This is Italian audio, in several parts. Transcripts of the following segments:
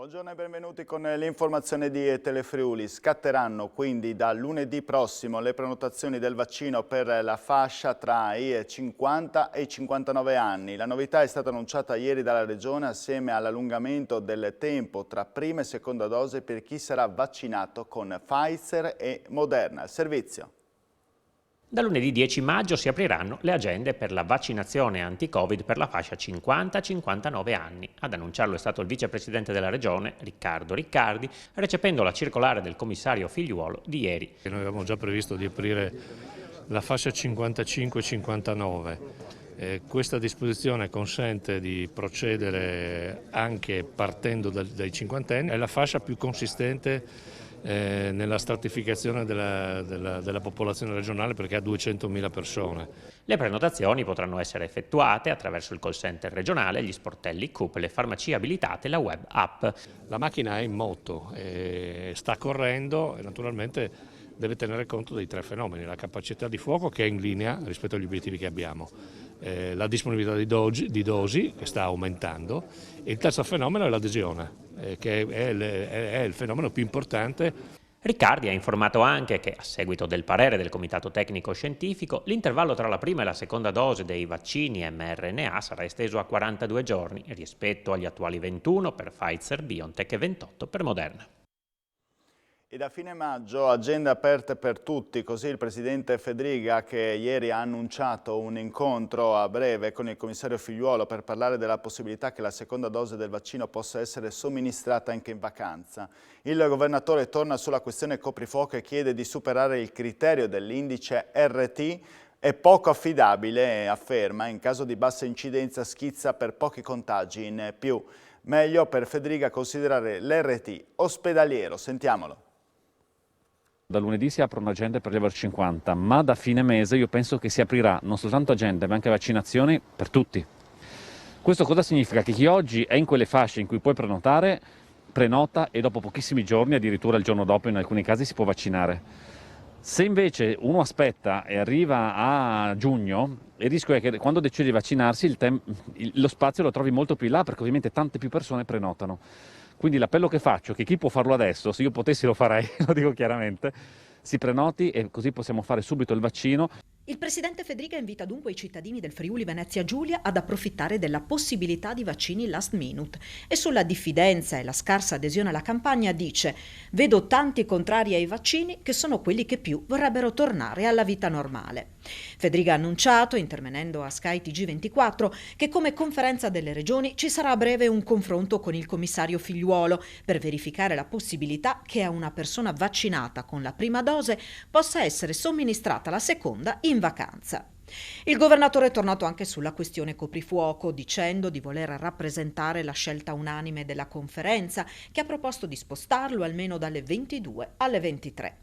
Buongiorno e benvenuti con l'informazione di Telefriuli. Scatteranno quindi da lunedì prossimo le prenotazioni del vaccino per la fascia tra i 50 e i 59 anni. La novità è stata annunciata ieri dalla Regione assieme all'allungamento del tempo tra prima e seconda dose per chi sarà vaccinato con Pfizer e Moderna. Il servizio. Da lunedì 10 maggio si apriranno le agende per la vaccinazione anti-Covid per la fascia 50-59 anni. Ad annunciarlo è stato il vicepresidente della Regione, Riccardo Riccardi, recependo la circolare del commissario Figliuolo di ieri. Noi avevamo già previsto di aprire la fascia 55-59. Questa disposizione consente di procedere anche partendo dai cinquantenni. È la fascia più consistente nella stratificazione della popolazione regionale perché ha 200.000 persone. Le prenotazioni potranno essere effettuate attraverso il call center regionale, gli sportelli CUP, le farmacie abilitate e la web app. La macchina è in moto, sta correndo e naturalmente deve tenere conto dei tre fenomeni: la capacità di fuoco, che è in linea rispetto agli obiettivi che abbiamo, la disponibilità di dosi che sta aumentando, e il terzo fenomeno è l'adesione, che è il fenomeno più importante. Riccardi ha informato anche che, a seguito del parere del Comitato Tecnico Scientifico, l'intervallo tra la prima e la seconda dose dei vaccini mRNA sarà esteso a 42 giorni rispetto agli attuali 21 per Pfizer, BioNTech e 28 per Moderna. E da fine maggio agende aperte per tutti, così il presidente Fedriga, che ieri ha annunciato un incontro a breve con il commissario Figliuolo per parlare della possibilità che la seconda dose del vaccino possa essere somministrata anche in vacanza. Il governatore torna sulla questione coprifuoco e chiede di superare il criterio dell'indice RT. È poco affidabile, afferma, in caso di bassa incidenza schizza per pochi contagi in più. Meglio per Fedriga considerare l'RT ospedaliero. Sentiamolo. Da lunedì si aprono agende per gli over 50, ma da fine mese io penso che si aprirà non soltanto agende ma anche vaccinazioni per tutti. Questo cosa significa? Che chi oggi è in quelle fasce in cui puoi prenotare, prenota e dopo pochissimi giorni, addirittura il giorno dopo in alcuni casi, si può vaccinare. Se invece uno aspetta e arriva a giugno, il rischio è che quando decide di vaccinarsi lo spazio lo trovi molto più in là, perché ovviamente tante più persone prenotano. Quindi l'appello che faccio è che chi può farlo adesso, se io potessi lo farei, lo dico chiaramente, si prenoti e così possiamo fare subito il vaccino. Il presidente Fedriga invita dunque i cittadini del Friuli Venezia Giulia ad approfittare della possibilità di vaccini last minute e sulla diffidenza e la scarsa adesione alla campagna dice: vedo tanti contrari ai vaccini che sono quelli che più vorrebbero tornare alla vita normale. Fedriga ha annunciato, intervenendo a Sky TG24, che come conferenza delle regioni ci sarà a breve un confronto con il commissario Figliuolo per verificare la possibilità che a una persona vaccinata con la prima dose possa essere somministrata la seconda in vacanza. Il governatore è tornato anche sulla questione coprifuoco, dicendo di voler rappresentare la scelta unanime della conferenza, che ha proposto di spostarlo almeno dalle 22 alle 23.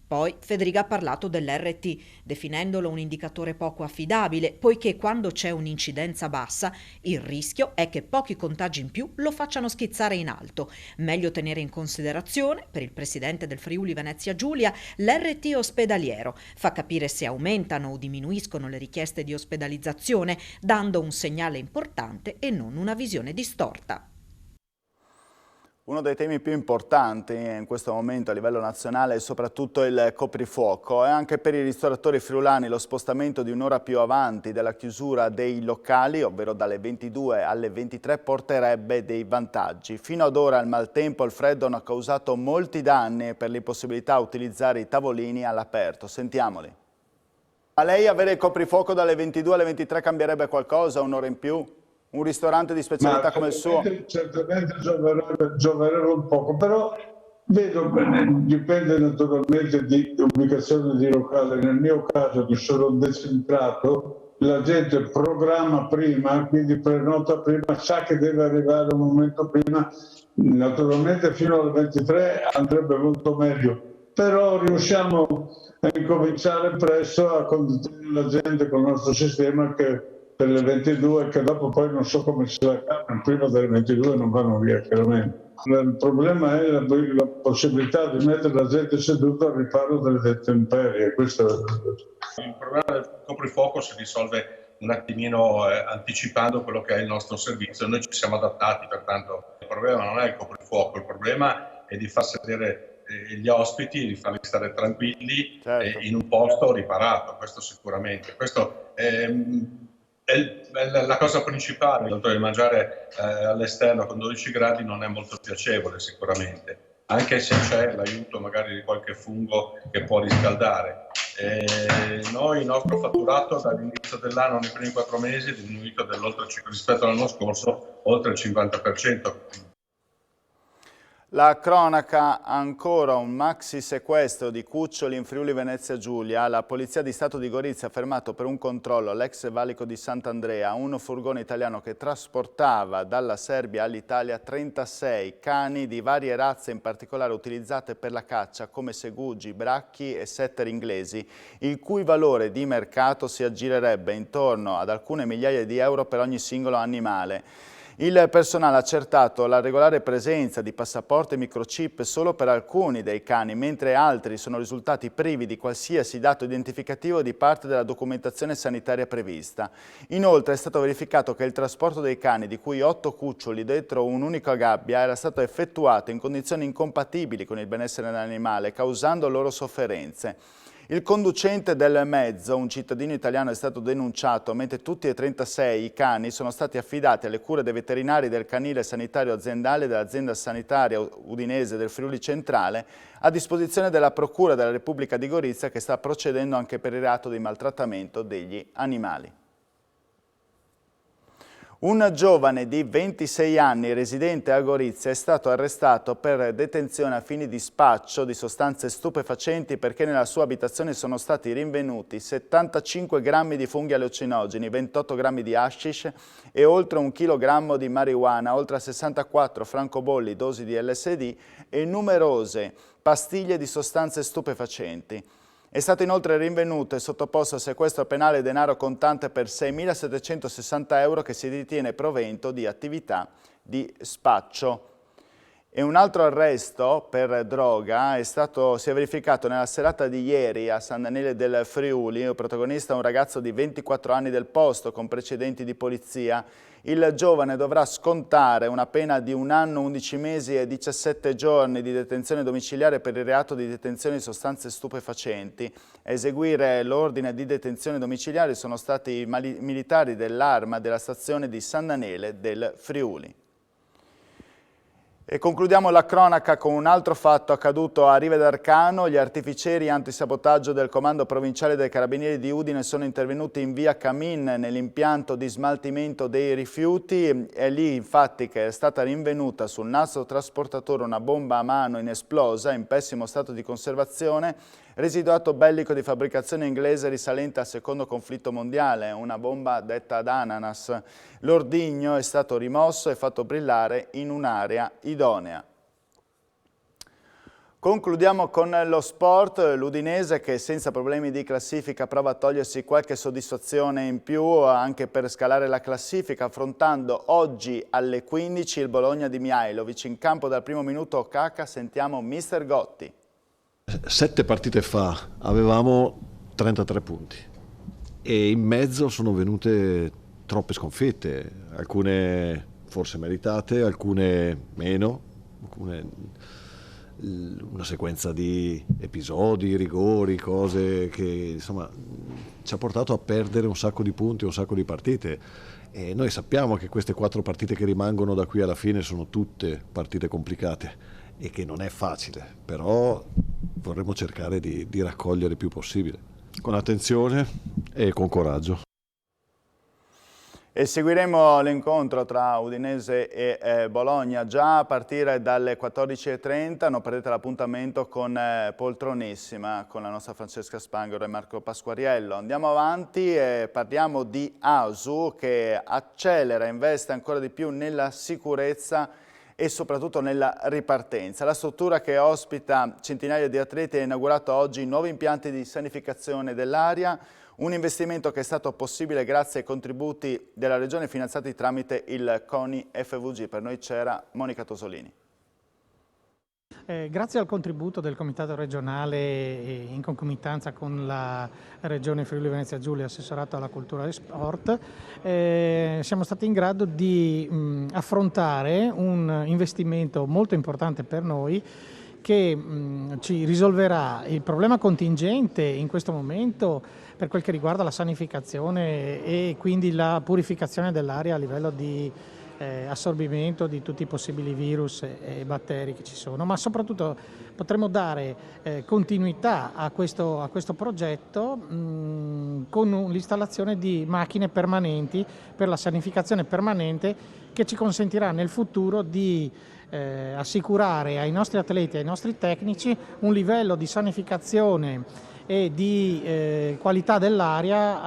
Poi Fedriga ha parlato dell'RT, definendolo un indicatore poco affidabile, poiché quando c'è un'incidenza bassa il rischio è che pochi contagi in più lo facciano schizzare in alto. Meglio tenere in considerazione, per il presidente del Friuli Venezia Giulia, l'RT ospedaliero. Fa capire se aumentano o diminuiscono le richieste di ospedalizzazione, dando un segnale importante e non una visione distorta. Uno dei temi più importanti in questo momento a livello nazionale è soprattutto il coprifuoco, e anche per i ristoratori friulani lo spostamento di un'ora più avanti della chiusura dei locali, ovvero dalle 22 alle 23, porterebbe dei vantaggi. Fino ad ora il maltempo e il freddo hanno causato molti danni per l'impossibilità a utilizzare i tavolini all'aperto. Sentiamoli. A lei avere il coprifuoco dalle 22 alle 23 cambierebbe qualcosa, un'ora in più? Un ristorante di specialità come il suo? Certamente gioverebbe un poco, però vedo, dipende naturalmente di ubicazione di locale. Nel mio caso, che sono decentrato, la gente programma prima, quindi prenota prima, sa che deve arrivare un momento prima. Naturalmente fino alle 23 andrebbe molto meglio, però riusciamo a incominciare presto a condurre la gente con il nostro sistema, che per le 22, che dopo poi non so come se la cavano, prima delle 22 non vanno via, chiaramente. Il problema è la possibilità di mettere la gente seduta al riparo delle intemperie. Questo... Il problema del coprifuoco si risolve un attimino anticipando quello che è il nostro servizio. Noi ci siamo adattati, pertanto problema non è il coprifuoco, il problema è di far sedere gli ospiti, di farli stare tranquilli, certo, in un posto riparato, questo sicuramente. Questo è la cosa principale, oltre a mangiare all'esterno con 12 gradi non è molto piacevole sicuramente, anche se c'è l'aiuto magari di qualche fungo che può riscaldare. Noi il nostro fatturato dall'inizio dell'anno, nei primi 4 mesi, è diminuito rispetto all'anno scorso oltre il 50%. La cronaca, ancora un maxi sequestro di cuccioli in Friuli Venezia Giulia. La Polizia di Stato di Gorizia ha fermato per un controllo all'ex valico di Sant'Andrea un furgone italiano che trasportava dalla Serbia all'Italia 36 cani di varie razze, in particolare utilizzate per la caccia come segugi, bracchi e setter inglesi, il cui valore di mercato si aggirerebbe intorno ad alcune migliaia di euro per ogni singolo animale. Il personale ha accertato la regolare presenza di passaporti e microchip solo per alcuni dei cani, mentre altri sono risultati privi di qualsiasi dato identificativo di parte della documentazione sanitaria prevista. Inoltre è stato verificato che il trasporto dei cani, di cui 8 cuccioli dentro un'unica gabbia, era stato effettuato in condizioni incompatibili con il benessere dell'animale, causando loro sofferenze. Il conducente del mezzo, un cittadino italiano, è stato denunciato, mentre tutti e 36 i cani sono stati affidati alle cure dei veterinari del canile sanitario aziendale dell'azienda sanitaria udinese del Friuli Centrale, a disposizione della Procura della Repubblica di Gorizia, che sta procedendo anche per il reato di maltrattamento degli animali. Un giovane di 26 anni residente a Gorizia è stato arrestato per detenzione a fini di spaccio di sostanze stupefacenti perché nella sua abitazione sono stati rinvenuti 75 grammi di funghi allucinogeni, 28 grammi di hashish e oltre 1 chilogrammo di marijuana, oltre a 64 francobolli dosi di LSD e numerose pastiglie di sostanze stupefacenti. È stato inoltre rinvenuto e sottoposto a sequestro penale denaro contante per 6.760 euro che si ritiene provento di attività di spaccio. E un altro arresto per droga si è verificato nella serata di ieri a San Daniele del Friuli. Il protagonista è un ragazzo di 24 anni del posto con precedenti di polizia. Il giovane dovrà scontare una pena di 1 anno, 11 mesi e 17 giorni di detenzione domiciliare per il reato di detenzione di sostanze stupefacenti. A eseguire l'ordine di detenzione domiciliare sono stati i militari dell'Arma della stazione di San Daniele del Friuli. E concludiamo la cronaca con un altro fatto accaduto a Rive d'Arcano. Gli artificieri antisabotaggio del Comando Provinciale dei Carabinieri di Udine sono intervenuti in via Camin nell'impianto di smaltimento dei rifiuti. È lì infatti che è stata rinvenuta sul nastro trasportatore una bomba a mano inesplosa in pessimo stato di conservazione, residuato bellico di fabbricazione inglese risalente al secondo conflitto mondiale, una bomba detta ad ananas. L'ordigno è stato rimosso e fatto brillare in un'area idonea. Concludiamo con lo sport. L'Udinese, che senza problemi di classifica prova a togliersi qualche soddisfazione in più anche per scalare la classifica, affrontando oggi alle 15 il Bologna di Mihajlovic. In campo dal primo minuto Caca, sentiamo mister Gotti. 7 partite fa avevamo 33 punti e in mezzo sono venute troppe sconfitte, alcune forse meritate, alcune meno, una sequenza di episodi, rigori, cose che insomma ci ha portato a perdere un sacco di punti, un sacco di partite. E noi sappiamo che queste 4 partite che rimangono da qui alla fine sono tutte partite complicate e che non è facile, però vorremmo cercare di raccogliere il più possibile, con attenzione e con coraggio. E seguiremo l'incontro tra Udinese e Bologna già a partire dalle 14:30. Non perdete l'appuntamento con Poltronissima, con la nostra Francesca Spangolo e Marco Pasquariello. Andiamo avanti e parliamo di ASU, che accelera e investe ancora di più nella sicurezza e soprattutto nella ripartenza. La struttura, che ospita centinaia di atleti, ha inaugurato oggi nuovi impianti di sanificazione dell'aria, un investimento che è stato possibile grazie ai contributi della Regione finanziati tramite il CONI FVG. Per noi c'era Monica Tosolini. Grazie al contributo del Comitato regionale in concomitanza con la Regione Friuli Venezia Giulia, assessorato alla cultura e sport, siamo stati in grado di affrontare un investimento molto importante per noi che ci risolverà il problema contingente in questo momento per quel che riguarda la sanificazione e quindi la purificazione dell'aria a livello di assorbimento di tutti i possibili virus e batteri che ci sono, ma soprattutto potremo dare continuità a questo progetto con l'installazione di macchine permanenti per la sanificazione permanente che ci consentirà nel futuro di assicurare ai nostri atleti e ai nostri tecnici un livello di sanificazione e di qualità dell'aria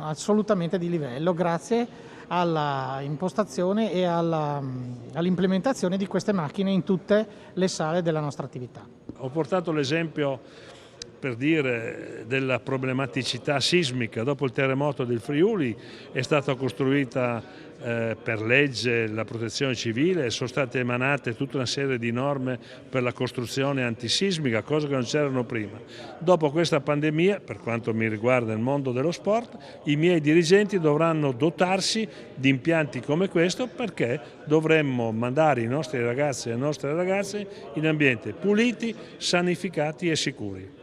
assolutamente di livello, grazie alla impostazione e all'implementazione di queste macchine in tutte le sale della nostra attività. Ho portato l'esempio, per dire, della problematicità sismica. Dopo il terremoto del Friuli è stata costruita per legge la protezione civile e sono state emanate tutta una serie di norme per la costruzione antisismica, cose che non c'erano prima. Dopo questa pandemia, per quanto mi riguarda il mondo dello sport, i miei dirigenti dovranno dotarsi di impianti come questo, perché dovremmo mandare i nostri ragazzi e le nostre ragazze in ambienti puliti, sanificati e sicuri.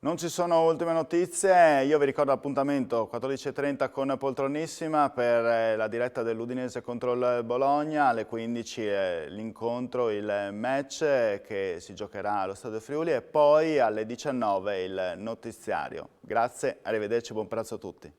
Non ci sono ultime notizie, io vi ricordo l'appuntamento 14:30 con Poltronissima per la diretta dell'Udinese contro il Bologna, alle 15 l'incontro, il match che si giocherà allo Stadio Friuli e poi alle 19 il notiziario. Grazie, arrivederci, buon pranzo a tutti.